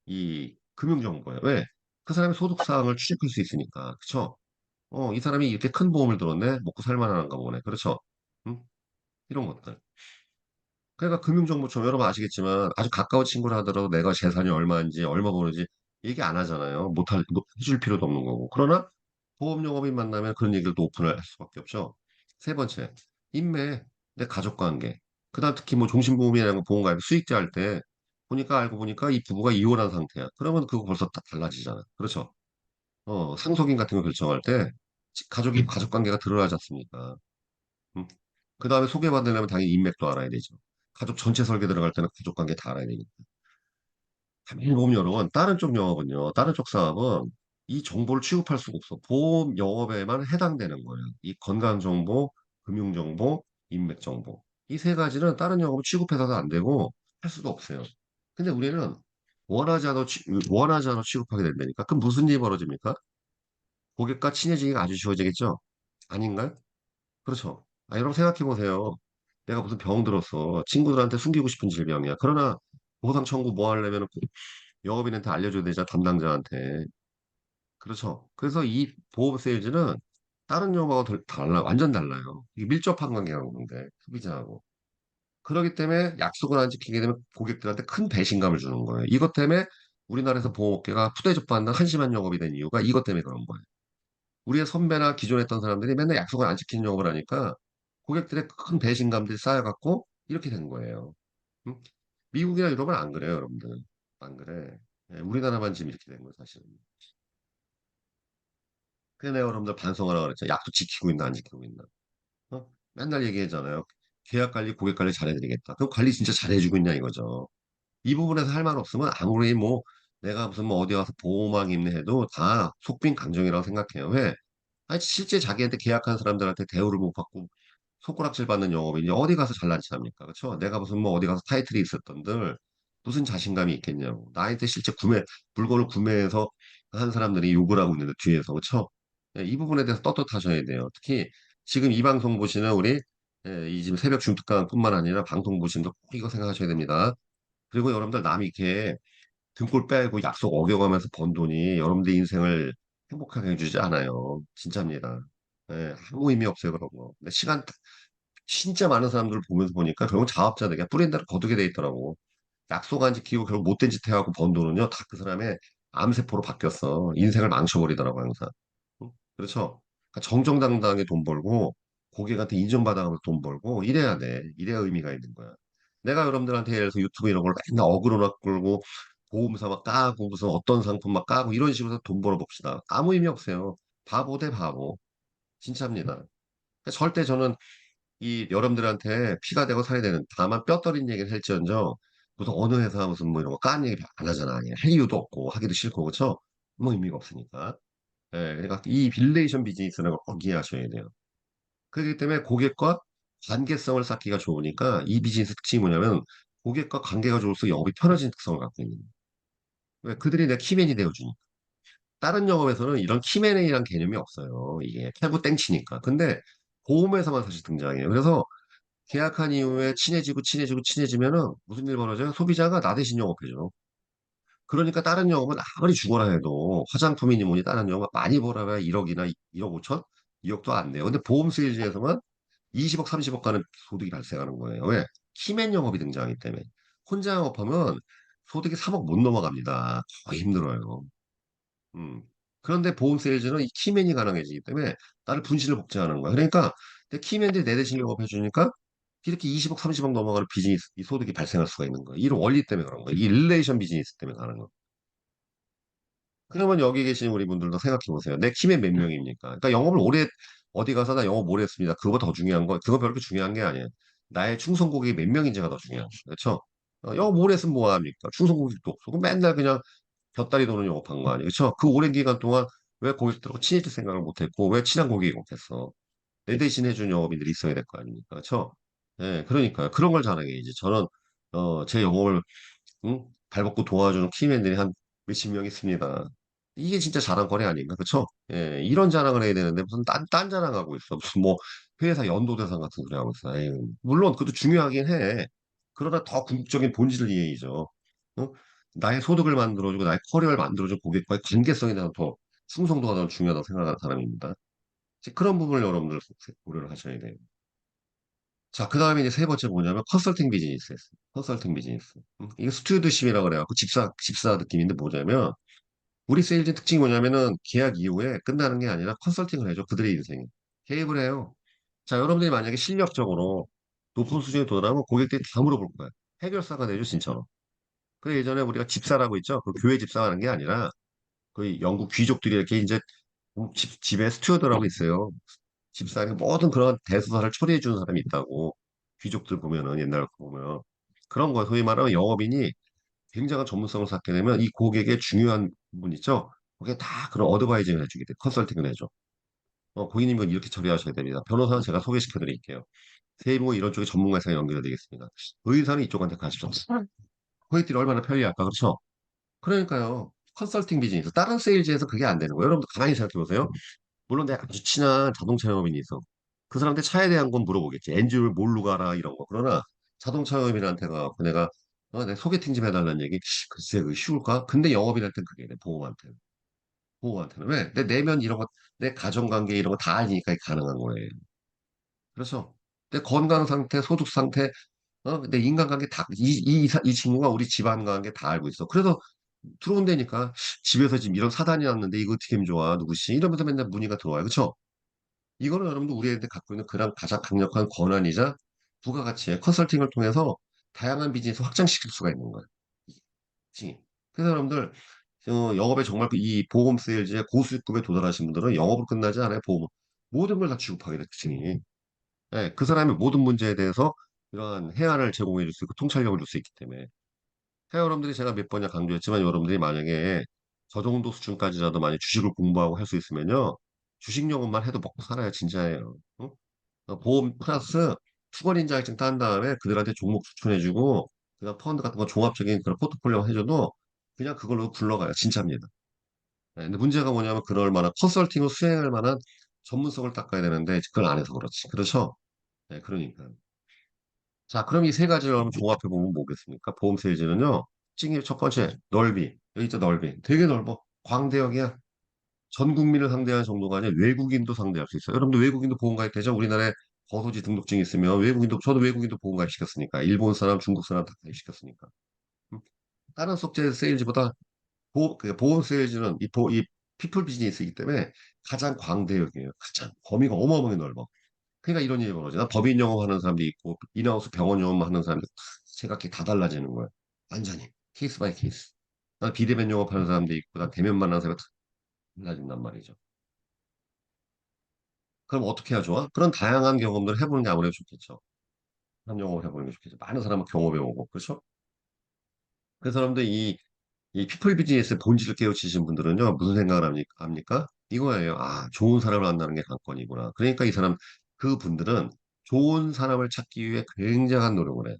이 금융 정보예요. 왜? 그 사람의 소득 사항을 추적할 수 있으니까. 그쵸? 이 사람이 이렇게 큰 보험을 들었네. 먹고 살만한가 보네. 그렇죠? 음? 이런 것들. 그러니까 금융정보처럼 여러분 아시겠지만 아주 가까운 친구라 하더라도 내가 재산이 얼마인지 얼마 버는지 얘기 안 하잖아요. 해줄 필요도 없는 거고. 그러나 보험용업인 만나면 그런 얘기를 또 오픈을 할 수밖에 없죠. 세 번째, 인맥, 내 가족관계. 그다음 특히 뭐 종신보험이라는 거 보험가입 수익자 할 때 보니까 알고 보니까 이 부부가 이혼한 상태야. 그러면 그거 벌써 다 달라지잖아. 그렇죠? 상속인 같은 거 결정할 때 가족관계가 드러나지 않습니까? 음. 그다음에 소개받으려면 당연히 인맥도 알아야 되죠. 가족 전체 설계 들어갈 때는 가족관계 다 알아야 되니까. 가만히 보면 여러분, 다른 쪽 영업은요, 다른 쪽 사업은 이 정보를 취급할 수가 없어. 보험 영업에만 해당되는 거예요. 이 건강정보, 금융정보, 인맥정보. 이 세 가지는 다른 영업은 취급해서도 안 되고 할 수도 없어요. 근데 우리는 원하지 않아 취급하게 된다니까. 그럼 무슨 일이 벌어집니까? 고객과 친해지기가 아주 쉬워지겠죠? 아닌가요? 그렇죠. 아, 여러분 생각해 보세요. 내가 무슨 병 들었어. 친구들한테 숨기고 싶은 질병이야. 그러나 보상 청구 뭐 하려면 영업인한테 알려줘야 되잖아, 담당자한테. 그렇죠. 그래서 이 보험 세일즈는 다른 영업하고 달라, 완전 달라요. 이게 밀접한 관계라는 건데, 소비자하고. 그렇기 때문에 약속을 안 지키게 되면 고객들한테 큰 배신감을 주는 거예요. 이것 때문에 우리나라에서 보험업계가 푸대접받는 한심한 영업이 된 이유가 이것 때문에 그런 거예요. 우리의 선배나 기존에 했던 사람들이 맨날 약속을 안 지키는 영업을 하니까 고객들의 큰 배신감들이 쌓여갖고 이렇게 된 거예요. 응? 미국이나 유럽은 안 그래요, 여러분들. 안 그래. 예, 우리나라만 지금 이렇게 된 거예요, 사실은. 그래 내가 여러분들 반성하라 그랬죠. 약속 지키고 있나 안 지키고 있나. 맨날 얘기하잖아요. 계약 관리, 고객 관리 잘해드리겠다. 그럼 관리 진짜 잘해주고 있냐 이거죠. 이 부분에서 할 말 없으면 아무리 뭐 내가 무슨 뭐 어디 가서 보호막 입네 해도 다 속빈 강정이라고 생각해요. 왜? 아니 실제 자기한테 계약한 사람들한테 대우를 못 받고 손가락질 받는 영업인이 어디 가서 잘난 체합니까? 그렇죠? 내가 무슨 뭐 어디 가서 타이틀이 있었던들 무슨 자신감이 있겠냐고. 나한테 실제 물건을 구매해서 한 사람들이 욕을 하고 있는데 뒤에서 그렇죠? 예, 이 부분에 대해서 떳떳하셔야 돼요. 특히 지금 이 방송 보시는 우리 이 지금 새벽 중특강뿐만 아니라 방송 보시는 분들 꼭 이거 생각하셔야 됩니다. 그리고 여러분들 남이 이렇게 등골 빼고 약속 어겨가면서 번 돈이 여러분들 인생을 행복하게 해주지 않아요. 진짜입니다. 예, 아무 의미 없어요, 그런 거. 근데 진짜 많은 사람들을 보면서 보니까 결국 자업자득, 그냥 뿌린 대로 거두게 돼 있더라고. 약속 안 지키고 결국 못된 짓 해갖고 번 돈은요, 다 그 사람의 암세포로 바뀌었어. 인생을 망쳐버리더라고, 항상. 응? 그렇죠? 그러니까 정정당당하게 돈 벌고, 고객한테 인정받아가면서 돈 벌고, 이래야 돼. 이래야 의미가 있는 거야. 내가 여러분들한테 예를 들어서 유튜브 이런 걸 맨날 어그로나 끌고, 보험사 막 까고, 무슨 어떤 상품 막 까고, 이런 식으로 해서 돈 벌어봅시다. 아무 의미 없어요. 바보 대 바보. 진짜입니다. 그러니까 절대 저는 이 여러분들한테 피가 되고 살이 되는 다만 뼈 떨린 얘기를 할지언정 무슨 어느 회사 무슨 뭐 이런 거 까는 얘기 안 하잖아. 할 이유도 없고 하기도 싫고 그렇죠? 뭐 의미가 없으니까. 예, 그러니까 이 빌레이션 비즈니스라는 걸 꼭 이해하셔야 돼요. 그렇기 때문에 고객과 관계성을 쌓기가 좋으니까 이 비즈니스 특징이 뭐냐면 고객과 관계가 좋을수록 영업이 편해지는 특성을 갖고 있는 거예요. 왜? 그들이 내 키맨이 되어주니까. 다른 영업에서는 이런 키맨이란 개념이 없어요. 이게 캐고 땡치니까. 근데 보험회사만 사실 등장해요. 그래서 계약한 이후에 친해지고 친해지고 친해지면은 무슨 일 벌어져요? 소비자가 나 대신 영업해줘. 그러니까 다른 영업은 아무리 죽어라 해도 화장품이니 뭐니 다른 영업 많이 벌어야 1억이나 1억 5천? 2억도 안 돼요. 근데 보험 세일즈에서만 20억, 30억 가는 소득이 발생하는 거예요. 왜? 키맨 영업이 등장하기 때문에. 혼자 영업하면 소득이 3억 못 넘어갑니다. 거의 힘들어요. 음. 그런데 보험 세일즈는 이 키맨이 가능해지기 때문에 나를 분실을 복제하는 거야. 그러니까 내 키맨들이 내 대신 영업해주니까 이렇게 20억, 30억 넘어가는 비즈니스, 이 소득이 발생할 수가 있는 거야. 이런 원리 때문에 그런 거야. 이 릴레이션 비즈니스 때문에 가는 거야. 그러면 여기 계신 우리 분들도 생각해 보세요. 내 키맨 몇 명입니까? 그러니까 영업을 오래, 어디 가서 나 영업 오래 했습니다. 그거보다 더 중요한 거, 그거 별로 중요한 게 아니에요. 나의 충성 고객이 몇 명인지가 더 중요한 거예요. 그렇죠? 영업 오래 했으면 뭐 합니까? 충성 고객도 없어. 그럼 맨날 그냥 곁다리 도는 영업한 거 아니에요. 그렇죠? 그 오랜 기간 동안 왜 고객들하고 친해질 생각을 못했고, 왜 친한 고객이 못했어? 내 대신 해준 영업인들이 있어야 될 거 아닙니까? 그렇죠? 예, 그러니까요. 그런 걸 잘하게. 저는, 제 영업을 응? 발벗고 도와주는 키맨들이 한 몇십 명 있습니다. 이게 진짜 자랑거리 아닌가, 그쵸? 예, 이런 자랑을 해야 되는데 무슨 딴 자랑하고 있어. 무슨 뭐 회사 연도대상 같은 소리 하고 있어. 에이, 물론 그것도 중요하긴 해. 그러나 더 궁극적인 본질을 이해해야죠. 어? 나의 소득을 만들어주고 나의 커리어를 만들어주고 고객과의 관계성에 대한 더 충성도가 더 중요하다고 생각하는 사람입니다. 이제 그런 부분을 여러분들 고려를 하셔야 돼요. 자, 그 다음에 이제 세 번째 뭐냐면 컨설팅 비즈니스였어요. 컨설팅 비즈니스. 이게 스튜어드십이라고 그래갖고 집사 느낌인데 뭐냐면 우리 세일즈 특징이 뭐냐면은 계약 이후에 끝나는 게 아니라 컨설팅을 해줘. 그들의 인생에. 개입을 해요. 자, 여러분들이 만약에 실력적으로 높은 수준에 도달하면 고객들이 다 물어볼 거야. 해결사가 되죠, 진짜로. 그 예전에 우리가 집사라고 있죠. 그 교회 집사가 하는 게 아니라 그 영국 귀족들이 이렇게 이제 집에 스튜어드라고 있어요. 집사님 모든 그런 대소사를 처리해 주는 사람이 있다고. 귀족들 보면은 옛날 거 보면 그런 거 소위 말하면 영업인이 굉장한 전문성을 쌓게 되면 이 고객의 중요한 부분 있죠. 그게 다 그런 어드바이징을 해주게 돼. 컨설팅을 해줘. 고객님 이건 이렇게 처리하셔야 됩니다. 변호사는 제가 소개시켜 드릴게요. 세무 이런 쪽에 전문가에서 연결해 드리겠습니다. 의사는 이쪽한테 가시죠. 고객들이 얼마나 편리할까 그렇죠? 그러니까요. 컨설팅 비즈니스 다른 세일즈에서 그게 안 되는 거예요. 여러분들 가만히 생각해 보세요. 물론 내가 아주 친한 자동차 영업인이 있어. 그 사람한테 차에 대한 건 물어보겠지. 엔진을 뭘로 가라 이런 거. 그러나 자동차 영업인한테 가고 내가 소개팅 좀 해달라는 얘기. 글쎄 그 쉬울까? 근데 영업인한테는 그게 돼. 보험한테는. 보험한테는. 왜? 내 내면 이런 거, 내 가정관계 이런 거 다 아니니까 가능한 거예요. 그렇죠? 내 건강 상태, 소득 상태, 내 인간관계 다, 이 친구가 우리 집안 관계 다 알고 있어. 그래서 들어온다니까. 집에서 지금 이런 사단이 왔는데 이거 어떻게 하면 좋아? 누구시? 이러면서 맨날 문의가 들어와요. 그렇죠? 이거는 여러분들 우리한테 갖고 있는 그런 가장 강력한 권한이자 부가가치의 컨설팅을 통해서 다양한 비즈니스 확장시킬 수가 있는 거예요. 그치? 그래서 여러분들 영업에 정말 이 보험 세일즈의 고수익급에 도달하신 분들은 영업으로 끝나지 않아요. 보험 모든 걸 다 취급하게 돼. 그치? 네, 그 사람의 모든 문제에 대해서 이러한 해안을 제공해 줄 수 있고 통찰력을 줄 수 있기 때문에 여러분들이 제가 몇 번이나 강조했지만 여러분들이 만약에 저 정도 수준까지라도 만약 주식을 공부하고 할 수 있으면요. 주식 영업만 해도 먹고 살아요. 진짜예요. 응? 보험 플러스 투건인 자격증 딴 다음에 그들한테 종목 추천해주고 그냥 펀드 같은 거 종합적인 그런 포트폴리오 해줘도 그냥 그걸로 굴러가요. 진짜입니다. 네, 근데 문제가 뭐냐면 그럴 만한 컨설팅을 수행할 만한 전문성을 닦아야 되는데 그걸 안 해서 그렇지. 그렇죠? 네, 그러니까. 자, 그럼 이 세 가지를 한번 종합해 보면 뭐겠습니까? 보험 세일즈는요. 특징이 첫 번째, 넓이. 여기 있죠, 넓이. 되게 넓어. 광대역이야. 전 국민을 상대할 정도가 아니라 외국인도 상대할 수 있어요. 여러분들 외국인도 보험가입 되죠? 우리나라에 거소지 등록증이 있으면 외국인도, 저도 외국인도 보험가입 시켰으니까. 일본 사람, 중국 사람 다 가입시켰으니까. 음? 다른 속재 세일즈보다 그 보험 세일즈는 이 피플 비즈니스이기 때문에 가장 광대역이에요. 가장. 범위가 어마어마하게 넓어. 그러니까 이런 일이 벌어져. 나 법인 영업하는 사람도 있고, 인하우스 병원 영업하는 사람도 생각이 다 달라지는 거야. 완전히. 케이스 바이 케이스. 나 비대면 영업하는 사람도 있고, 나 대면 만나는 사람도 달라진단 말이죠. 그럼 어떻게 해야 좋아? 그런 다양한 경험들을 해보는 게 아무래도 좋겠죠. 그런 영업을 해보는 게 좋겠죠. 많은 사람을 경험해보고, 그렇죠? 그 사람들 이 피플 비즈니스의 본질을 깨우치신 분들은요, 무슨 생각을 합니까? 이거예요. 아, 좋은 사람을 만나는 게 관건이구나. 그러니까 그 분들은 좋은 사람을 찾기 위해 굉장한 노력을 해요.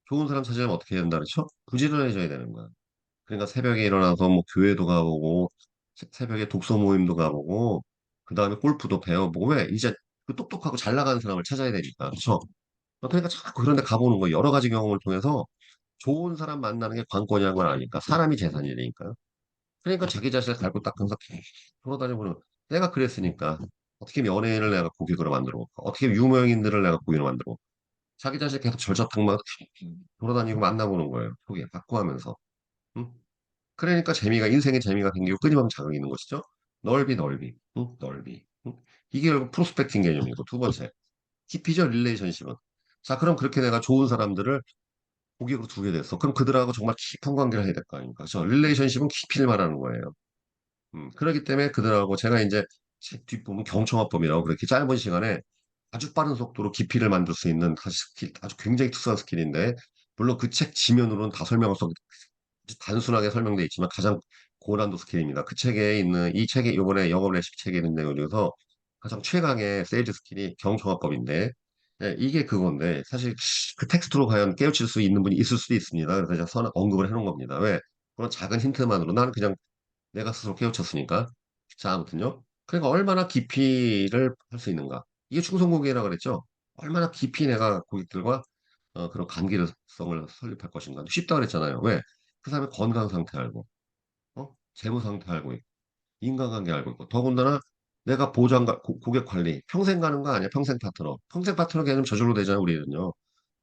좋은 사람 찾으려면 어떻게 해야 된다 그렇죠? 부지런해져야 되는 거야. 그러니까 새벽에 일어나서 뭐 교회도 가보고, 새벽에 독서 모임도 가보고, 그 다음에 골프도 배워보고, 왜? 이제 그 똑똑하고 잘 나가는 사람을 찾아야 되니까. 그쵸? 그러니까 자꾸 그런 데 가보는 거 여러 가지 경험을 통해서 좋은 사람 만나는 게 관건이란 걸 아니까. 사람이 재산이니까. 그러니까 자기 자신을 갈고 닦으면서 계속 돌아다니고는 내가 그랬으니까. 어떻게 연예인을 내가 고객으로 만들어 볼까? 어떻게 유명인들을 내가 고객으로 만들어 볼까? 자기 자신 계속 절차탕만 돌아다니고 만나보는 거예요. 소개 받고 하면서. 응? 그러니까 재미가, 인생의 재미가 생기고 끊임없는 자극이 있는 것이죠. 넓이, 넓이. 응? 넓이. 응? 이게 결국 프로스펙팅 개념이고, 두 번째. 깊이죠, 릴레이션십은. 자, 그럼 그렇게 내가 좋은 사람들을 고객으로 두게 됐어. 그럼 그들하고 정말 깊은 관계를 해야 될 거 아닙니까? 저 릴레이션십은 깊이를 말하는 거예요. 그렇기 때문에 그들하고 제가 이제 책 뒷부분 경청화법이라고 그렇게 짧은 시간에 아주 빠른 속도로 깊이를 만들 수 있는 사실 스킬, 아주 굉장히 특수한 스킬인데, 물론 그 책 지면으로는 다 설명할 수 단순하게 설명되어 있지만 가장 고난도 스킬입니다. 그 책에 있는 이 책에 이번에 영업 레시피 책에 있는 내용 중에서 가장 최강의 세일즈 스킬이 경청화법인데 예, 이게 그건데 사실 그 텍스트로 과연 깨우칠 수 있는 분이 있을 수도 있습니다. 그래서 제가 언급을 해놓은 겁니다. 왜? 그런 작은 힌트만으로 나는 그냥 내가 스스로 깨우쳤으니까. 자, 아무튼요. 그러니까 얼마나 깊이를 할 수 있는가. 이게 충성고객이라고 그랬죠. 얼마나 깊이 내가 고객들과 그런 관계성을 설립할 것인가. 쉽다 그랬잖아요. 왜? 그 사람의 건강 상태 알고, 재무 상태 알고 있고, 인간관계 알고 있고, 더군다나 내가 고객 관리, 평생 가는 거 아니야? 평생 파트너. 평생 파트너 개념 저절로 되잖아요, 우리는요.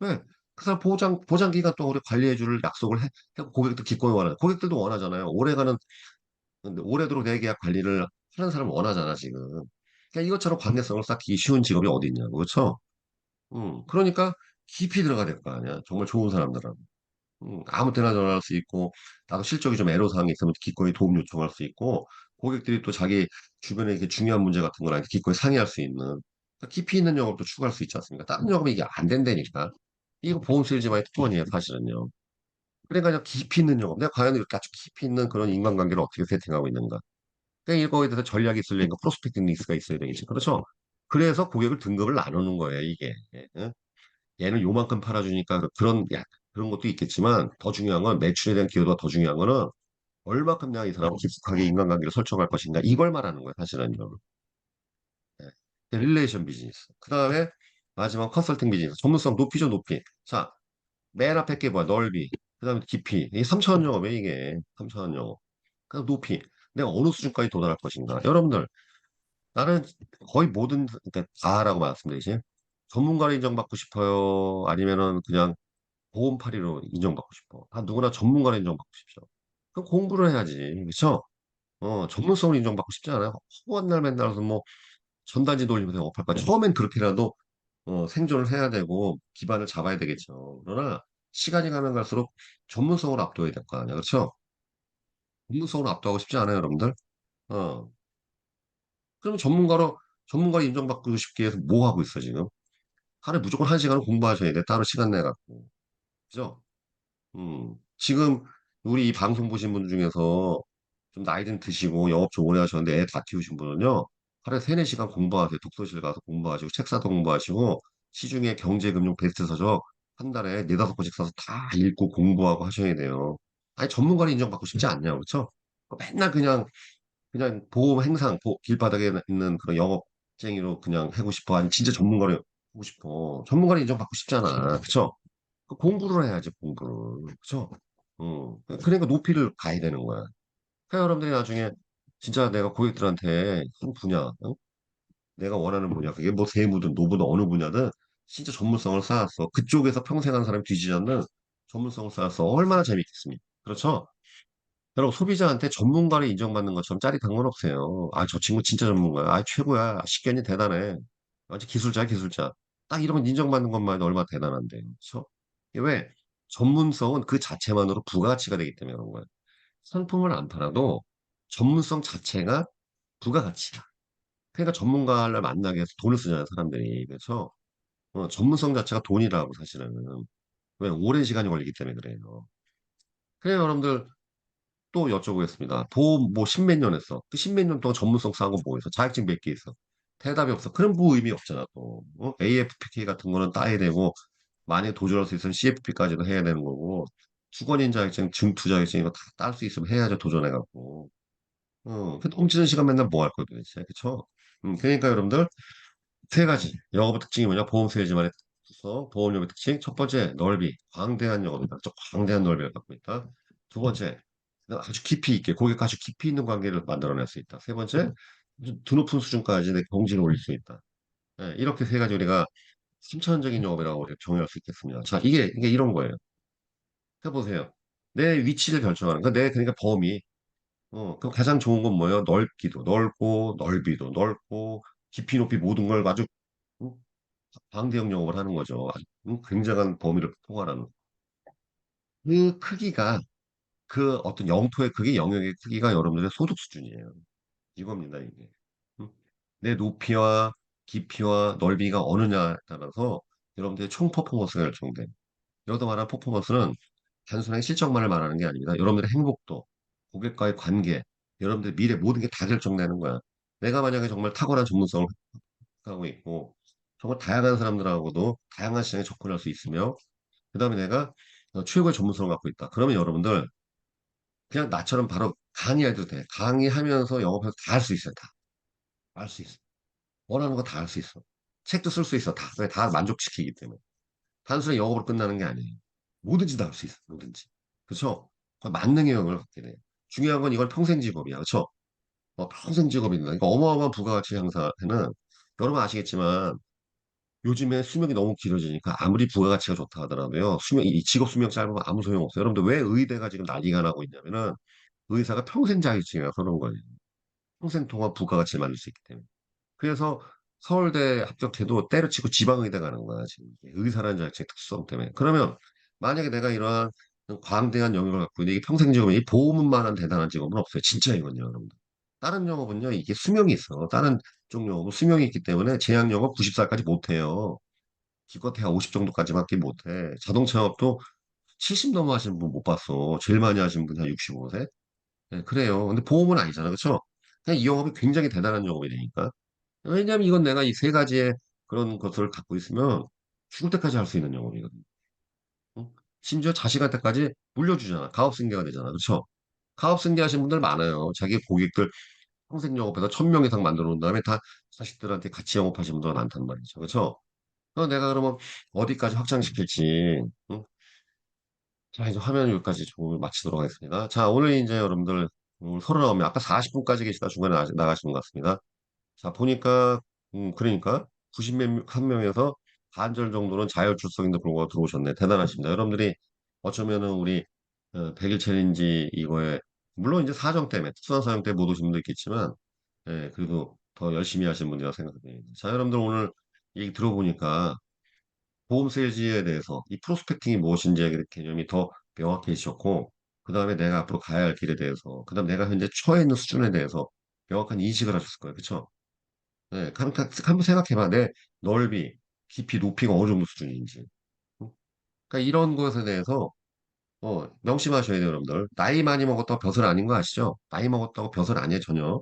왜? 그 사람 보장 기간 동안 우리 관리해줄 약속을 고 고객들 기꺼이 원하는, 고객들도 원하잖아요. 오래가는, 근데 오래도록 내 계약 관리를 하는 사람 원하잖아, 지금. 그러니까 이것처럼 관계성을 쌓기 쉬운 직업이 어디 있냐고, 그렇죠? 그러니까 깊이 들어가야 될 거 아니야. 정말 좋은 사람들하고. 아무 때나 전화할 수 있고, 나도 실적이 좀 애로사항이 있으면 기꺼이 도움 요청할 수 있고, 고객들이 또 자기 주변에 이렇게 중요한 문제 같은 거나 기꺼이 상의할 수 있는, 그러니까 깊이 있는 영업도 추구할 수 있지 않습니까? 다른 영업이 이게 안 된다니까. 이거 보험 세일즈만의 특권이에요, 사실은요. 그러니까 그냥 깊이 있는 영업. 내가 과연 이렇게 아주 깊이 있는 그런 인간관계를 어떻게 세팅하고 있는가. 그러니까 이거에 대해서 전략이 있으려니까 프로스펙팅 리스트가 있어야 되겠지. 그렇죠? 그래서 고객을 등급을 나누는 거예요, 이게. 예, 응? 얘는 요만큼 팔아주니까 그런 것도 있겠지만 더 중요한 건 매출에 대한 기여도가 더 중요한 거는 얼마큼 내가 이 사람하고 깊숙하게 인간관계를 설정할 것인가 이걸 말하는 거예요 사실은요. 네. 릴레이션 비즈니스. 그 다음에 마지막 컨설팅 비즈니스. 전문성 높이죠 높이. 자, 맨 앞에 게 뭐야 넓이. 그 다음에 깊이. 이게 3차원 영업이에요 이게. 3차원 영업. 그 높이. 내가 어느 수준까지 도달할 것인가. 여러분들 나는 거의 모든 그러니까 다라고 말씀드리지. 전문가를 인정받고 싶어요? 아니면은 그냥 보험팔이로 인정받고 싶어. 누구나 전문가로 인정받고 싶죠. 그럼 공부를 해야지. 그쵸? 전문성을 인정받고 싶지 않아요? 허구한 날 맨날 와서 뭐 전단지 돌리면서 영업할 거야. 처음엔 그렇게라도 생존을 해야 되고 기반을 잡아야 되겠죠. 그러나 시간이 가면 갈수록 전문성을 압도해야 될 거 아니야. 그렇죠? 전문성을 압도하고 싶지 않아요, 여러분들? 어. 그럼 전문가로 인정받고 싶기 위해서 뭐 하고 있어, 지금? 하루에 무조건 한 시간은 공부하셔야 돼. 따로 시간 내갖고. 그죠? 지금 우리 이 방송 보신 분 중에서 좀 나이 좀 드시고 영업 좀 오래 하셨는데 애 다 키우신 분은요. 하루에 3, 4시간 공부하세요. 독서실 가서 공부하시고 책 사서 공부하시고 시중에 경제금융 베스트 서적 한 달에 4, 5권씩 사서 다 읽고 공부하고 하셔야 돼요. 아니 전문가를 인정받고 싶지 않냐 그렇죠? 맨날 그냥 보험 행상 길바닥에 있는 그런 영업쟁이로 그냥 하고 싶어 아니 진짜 전문가로 하고 싶어. 전문가를 인정받고 싶잖아. 그렇죠? 공부를 해야지, 공부를. 그죠? 그러니까 높이를 가야 되는 거야. 그러니까 여러분들이 나중에 진짜 내가 고객들한테 한 분야, 내가 원하는 분야, 그게 뭐 세무든 노무든 어느 분야든 진짜 전문성을 쌓았어. 그쪽에서 평생 한 사람이 뒤지지 않는 전문성을 쌓았어. 얼마나 재밌겠습니까? 그렇죠? 여러분, 소비자한테 전문가를 인정받는 것처럼 짜릿한 건 없어요. 아, 저 친구 진짜 전문가야. 아, 최고야. 식견이 대단해. 완전 기술자야, 기술자. 딱 이런 인정받는 것만 해도 얼마나 대단한데. 그렇죠? 이게 왜? 전문성은 그 자체만으로 부가가치가 되기 때문에 그런 거예요. 상품을 안 팔아도 전문성 자체가 부가가치야. 그러니까 전문가를 만나기 위해서 돈을 쓰잖아요, 사람들이. 그래서 전문성 자체가 돈이라고 사실은. 왜? 오랜 시간이 걸리기 때문에 그래요. 그래요, 여러분들. 또 여쭤보겠습니다. 보험 뭐 십몇 년 했어. 그 십몇 년 동안 전문성 쌓은 거 뭐 있어? 자격증 몇 개 있어? 대답이 없어. 그럼 뭐 의미 없잖아, 또. AFPK 같은 거는 따야 되고, 만약에 도전할 수 있으면 CFP까지도 해야 되는 거고, 주권인 자격증, 증투 자격증 이거 다 딸 수 있으면 해야죠. 도전해갖고. 그 똥치는 시간 맨날 뭐 할 거예요, 도대체. 그쵸? 그러니까 여러분들, 세 가지. 영업의 특징이 뭐냐? 보험 세일즈만의 특성, 보험료의 특징. 첫 번째, 넓이. 광대한 영업이다. 저 광대한 넓이를 갖고 있다. 두 번째, 아주 깊이 있게, 고객과 아주 깊이 있는 관계를 만들어낼 수 있다. 세 번째, 아주 드높은 수준까지 내 경지를 올릴 수 있다. 예, 이렇게 세 가지 우리가 심천적인 영업이라고 우리가 정의할 수 있겠습니다. 자, 이게 이런 거예요. 해보세요. 내 위치를 결정하는, 그러니까 범위. 그럼 가장 좋은 건 뭐예요? 넓기도 넓고, 넓이도 넓고, 깊이, 높이 모든 걸 아주 음, 방대형 영업을 하는 거죠. 아주 굉장한 범위를 포괄하는. 그 크기가, 그 어떤 영토의 크기, 영역의 크기가 여러분들의 소득 수준이에요. 이겁니다, 이게. 음? 내 높이와 깊이와 넓이가 어느냐에 따라서 여러분들의 총 퍼포먼스가 결정돼. 여기서 말하는 퍼포먼스는 단순하게 실적만을 말하는 게 아닙니다. 여러분들의 행복도, 고객과의 관계, 여러분들의 미래 모든 게 다 결정되는 거야. 내가 만약에 정말 탁월한 전문성을 하고 있고, 정말 다양한 사람들하고도 다양한 시장에 접근할 수 있으며, 그 다음에 내가 최고의 전문성을 갖고 있다. 그러면 여러분들, 그냥 나처럼 바로 강의해도 돼. 강의하면서 영업해서 다 할 수 있어요. 다. 할 수 있어. 원하는 거 다 할 수 있어. 책도 쓸 수 있어. 다 만족시키기 때문에. 단순히 영업으로 끝나는 게 아니에요. 뭐든지 다 할 수 있어. 뭐든지. 그렇죠? 만능의 영역을 갖게 돼. 중요한 건 이건 평생 직업이야. 그렇죠? 평생 직업입니다. 그러니까 어마어마한 부가가치 향상에는 여러분 아시겠지만 요즘에 수명이 너무 길어지니까 아무리 부가가치가 좋다 하더라도요. 이 직업 수명 짧으면 아무 소용없어요. 여러분들 왜 의대가 지금 난리가 나고 있냐면은 의사가 평생 자격증이라 그런 거예요. 평생 동안 부가가치를 만들 수 있기 때문에. 그래서 서울대 합격해도 때려치고 지방의대 가는 거야, 지금. 의사라는 자체의 특수성 때문에. 그러면 만약에 내가 이러한 광대한 영역을 갖고 있는데 이게 평생 직업이 이 보험만한 대단한 직업은 없어요. 진짜 이건요, 여러분들. 다른 영업은요, 이게 수명이 있어. 다른 쪽 영업은 수명이 있기 때문에 제약 영업 90살까지 못 해요. 기껏해야 50 정도까지밖에 못 해. 자동차 영업도 70 넘어 하시는 분 못 봤어. 제일 많이 하시는 분이 한 65세? 네, 그래요. 근데 보험은 아니잖아. 그쵸? 그냥 이 영업이 굉장히 대단한 영업이 되니까. 왜냐면 이건 내가 이 세 가지의 그런 것을 갖고 있으면 죽을 때까지 할 수 있는 영업이거든. 응? 심지어 자식한테까지 물려주잖아. 가업승계가 되잖아. 그렇죠? 가업승계 하신 분들 많아요. 자기 고객들 평생 영업해서 1000명 이상 만들어 놓은 다음에 다 자식들한테 같이 영업하시는 분들 많단 말이죠. 그렇죠? 내가 그러면 어디까지 확장시킬지. 응? 자, 이제 화면 여기까지 좀 마치도록 하겠습니다. 자, 오늘 이제 여러분들 39명, 아까 40분까지 계시다 중간에 나가시는 것 같습니다. 자, 보니까, 그러니까 91명에서 반절 정도는 자율 출석인데 불구하고 들어오셨네. 대단하십니다. 여러분들이 어쩌면은 우리 100일 챌린지 이거에, 물론 이제 사정 때문에, 특수한 사정 때문에 못 오신 분도 있겠지만, 예, 그래도 더 열심히 하신 분이라고 생각합니다. 자, 여러분들 오늘 얘기 들어보니까 보험 세일즈에 대해서 이 프로스펙팅이 무엇인지의 개념이 더 명확해지셨고, 그 다음에 내가 앞으로 가야 할 길에 대해서, 그 다음에 내가 현재 처해 있는 수준에 대해서 명확한 인식을 하셨을 거예요. 그쵸? 네, 한번 생각해봐. 내 넓이, 깊이, 높이가 어느 정도 수준인지. 응? 그러니까 이런 것에 대해서 명심하셔야 돼요, 여러분들. 나이 많이 먹었다고 벼슬 아닌 거 아시죠? 나이 먹었다고 벼슬 아니에요, 전혀.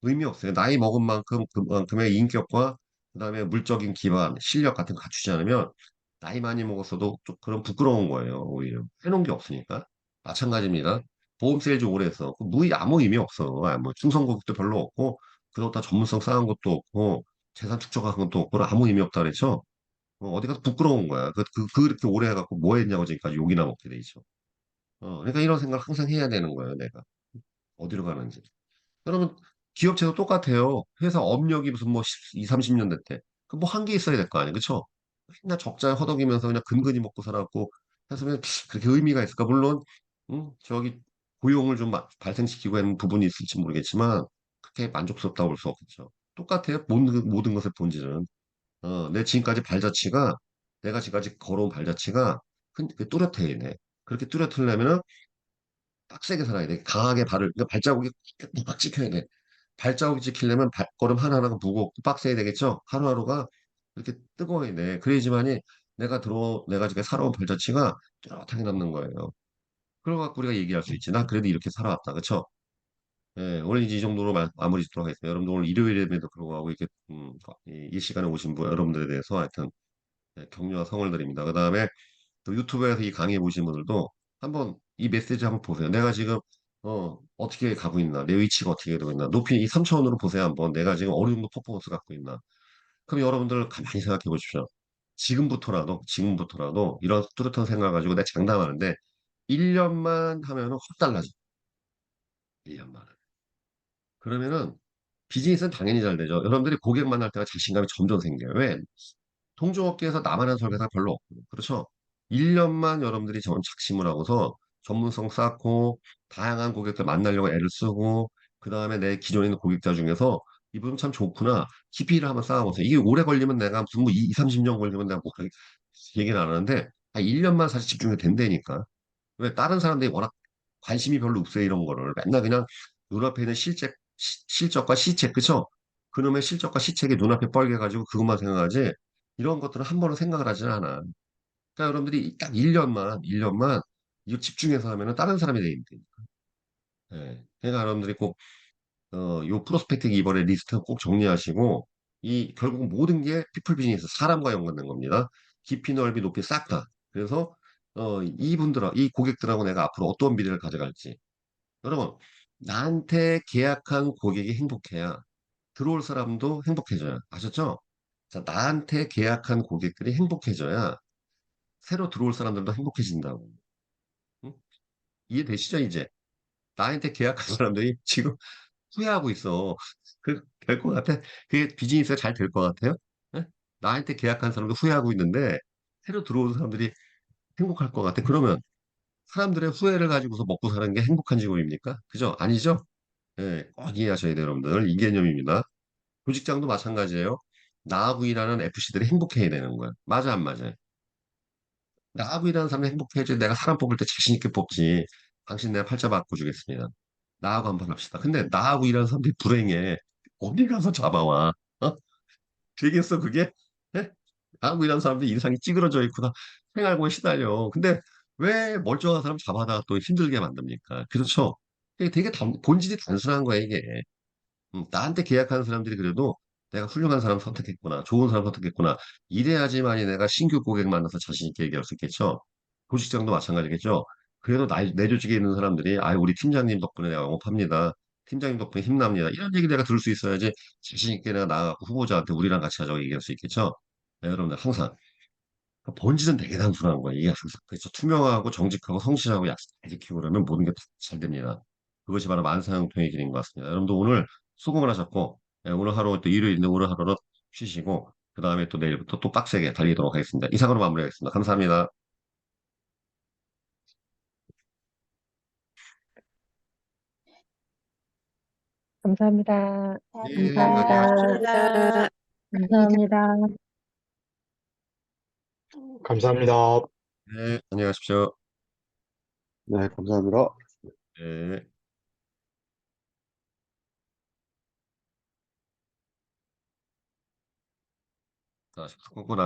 의미 없어요. 나이 먹은 만큼 그만큼의 인격과 그다음에 물적인 기반, 실력 같은 거 갖추지 않으면 나이 많이 먹었어도 좀 그런 부끄러운 거예요, 오히려. 해놓은 게 없으니까. 마찬가지입니다. 보험 세일즈 오래 했어. 아무 의미 없어. 뭐 충성고객도 별로 없고, 그렇다 전문성 쌓은 것도 없고, 재산 축적한 것도 없고, 아무 의미 없다 그랬죠? 어디 가서 부끄러운 거야. 그렇게 오래 해갖고 뭐 했냐고 지금까지 욕이나 먹게 돼 있죠. 그러니까 이런 생각을 항상 해야 되는 거예요, 내가. 어디로 가는지. 여러분, 기업체도 똑같아요. 회사 업력이 무슨 뭐 2, 30년 됐대. 그 뭐 한 게 있어야 될 거 아니에요. 그쵸? 맨날 적자에 허덕이면서 그냥 근근히 먹고 살았고 해서 그렇게 의미가 있을까? 물론, 저기 고용을 좀 발생시키고 하는 부분이 있을지 모르겠지만 그렇게 만족스럽다고 볼 수 없겠죠. 똑같아요. 모든 것의 본질은. 내 지금까지 발자취가, 내가 지금까지 걸어온 발자취가 뚜렷해, 네. 그렇게 뚜렷하려면은 빡세게 살아야 돼. 강하게 그러니까 발자국이 딱 찍혀야 돼. 발자국이 찍히려면 발걸음 하나하나가 무겁고 빡세야 되겠죠? 하루하루가 이렇게 뜨거워야 돼. 그래야지만이 내가 지금 살아온 발자취가 뚜렷하게 남는 거예요. 그걸 갖고 우리가 얘기할 수 있지. 나 그래도 이렇게 살아왔다. 그쵸? 예, 오늘 이제 이 정도로 마무리 짓도록 하겠습니다. 여러분들 오늘 일요일에도 불구하고 이렇게, 이 시간에 오신 분, 여러분들에 대해서 하여튼 격려와 성을 드립니다. 그 다음에 또 유튜브에서 이 강의 보신 분들도 한번 이 메시지 한번 보세요. 내가 지금 어떻게 가고 있나, 내 위치가 어떻게 되고 있나, 높이 이 3차원으로 보세요. 한번 내가 지금 어느 정도 퍼포먼스 갖고 있나. 그럼 여러분들 가만히 생각해 보십시오. 지금부터라도 이런 뚜렷한 생각을 가지고 내가 장담하는데 1년만 하면은 확 달라져. 1년만. 그러면은 비즈니스는 당연히 잘 되죠. 여러분들이 고객 만날 때가 자신감이 점점 생겨요. 왜? 동종업계에서 나만 하는 설계사 별로 없고 그렇죠? 1년만 여러분들이 작심을 하고서 전문성 쌓고 다양한 고객들 만나려고 애를 쓰고 그 다음에 내 기존에 있는 고객자 중에서 이분 참 좋구나. KPI를 한번 쌓아보세요. 이게 오래 걸리면 내가 무슨 뭐 2, 30년 걸리면 내가 뭐 얘기는 안 하는데 1년만 사실 집중해도 된다니까. 왜 다른 사람들이 워낙 관심이 별로 없어요, 이런 거를. 맨날 그냥 눈앞에 있는 실적과 시책, 그쵸? 그놈의 실적과 시책이 눈앞에 뻘개가지고 그것만 생각하지, 이런 것들은 한 번은 생각을 하진 않아. 그러니까 여러분들이 딱 1년만 이거 집중해서 하면은 다른 사람이 돼 있는. 예. 그러니까 여러분들이 꼭, 요 프로스펙팅 이번에 리스트 꼭 정리하시고, 결국 모든 게 피플 비즈니스, 사람과 연관된 겁니다. 깊이, 넓이, 높이 싹 다. 그래서, 이 고객들하고 내가 앞으로 어떤 미래를 가져갈지. 여러분, 나한테 계약한 고객이 행복해야 들어올 사람도 행복해져요. 아셨죠? 자, 나한테 계약한 고객들이 행복해져야 새로 들어올 사람들도 행복해진다고. 응? 이해되시죠, 이제? 나한테 계약한 사람들이 지금 후회하고 있어. 될 것 같아? 그게 비즈니스가 잘 될 것 같아요? 응? 나한테 계약한 사람도 후회하고 있는데 새로 들어온 사람들이 행복할 것 같아. 그러면 사람들의 후회를 가지고서 먹고 사는 게 행복한 직업입니까? 그죠? 아니죠? 예, 꼭 이해하셔야 돼요, 여러분들. 이 개념입니다. 조직장도 마찬가지예요. 나하고 일하는 FC들이 행복해야 되는 거야. 맞아, 안 맞아? 나하고 일하는 사람이 행복해야지 내가 사람 뽑을 때 자신 있게 뽑지. 당신 내가 팔자 바꿔주겠습니다. 나하고 한번 합시다. 근데 나하고 일하는 사람들이 불행해. 어디 가서 잡아와? 어? 되겠어, 그게? 예? 나하고 일하는 사람들이 인상이 찌그러져 있구나. 생활고에 시달려. 근데 왜 멀쩡한 사람 잡아다가 또 힘들게 만듭니까? 그렇죠? 이게 되게 본질이 단순한 거야, 이게. 나한테 계약하는 사람들이 그래도 내가 훌륭한 사람 선택했구나, 좋은 사람 선택했구나. 이래야지만이 내가 신규 고객 만나서 자신 있게 얘기할 수 있겠죠. 조직장도 마찬가지겠죠. 그래도 내 조직에 있는 사람들이, 우리 팀장님 덕분에 내가 영업합니다. 팀장님 덕분에 힘납니다. 이런 얘기 내가 들을 수 있어야지 자신 있게 내가 나가고 후보자한테 우리랑 같이 하자고 얘기할 수 있겠죠. 네, 여러분들 항상 본질은 되게 단순한 거예요. 이게 항상 그래서 투명하고 정직하고 성실하고 약속 잘 지키고 그러면 모든 게 잘 됩니다. 그것이 바로 만사형통의 길인 것 같습니다. 여러분들 오늘 수고를 하셨고, 오늘 하루 또 일요일인데 오늘 하루는 쉬시고 그 다음에 또 내일부터 또 빡세게 달리도록 하겠습니다. 이상으로 마무리하겠습니다. 감사합니다. 감사합니다. 예, 안녕하십시오. 감사합니다. 감사합니다. 감사합니다. 감사합니다. 네, 안녕하십시오. 네, 감사합니다. 네. 자, 꼭